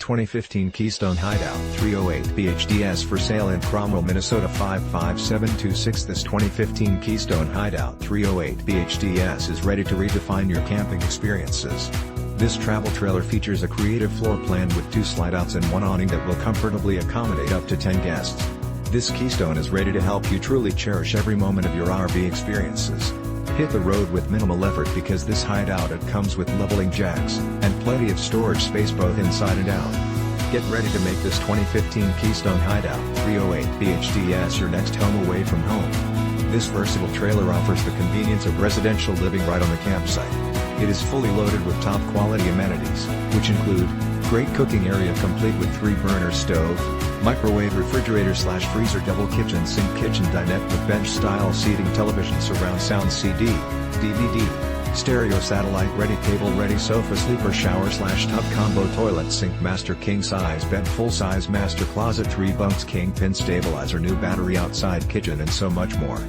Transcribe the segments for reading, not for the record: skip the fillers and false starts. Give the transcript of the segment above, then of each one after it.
2015 Keystone Hideout 308 BHDS for sale in Cromwell, Minnesota 55726. This 2015 Keystone Hideout 308 BHDS is ready to redefine your camping experiences. This travel trailer features a creative floor plan with 2 slide-outs and 1 awning that will comfortably accommodate up to 10 guests. This Keystone is ready to help you truly cherish every moment of your RV experiences. Hit the road with minimal effort because this hideout comes with leveling jacks and plenty of storage space both inside and out. Get ready to make this 2015 Keystone Hideout 308 BHDS your next home away from home. This versatile trailer offers the convenience of residential living right on the campsite. It is fully loaded with top quality amenities, which include great cooking area complete with 3-burner stove, microwave, refrigerator/freezer, double kitchen SinkKitchen Dinette with bench-style seating, television, surround sound CD, DVD, StereoSatellite, ReadyCable, ready sofa, SleeperShower/tub, ComboToiletSinkMaster, king-size bed, full-size master closet, 3 BunksKing, pin, StabilizerNew, BatteryOutside kitchen, and so much more.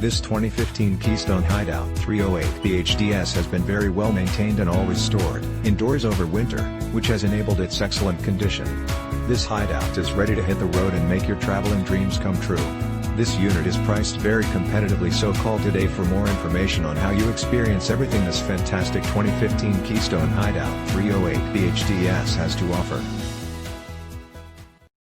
This 2015 Keystone Hideout 308 BHDS has been very well maintained and always stored indoors over winter, which has enabled its excellent condition. This hideout is ready to hit the road and make your traveling dreams come true. This unit is priced very competitively, so call today for more information on how you experience everything this fantastic 2015 Keystone Hideout 308 BHDS has to offer.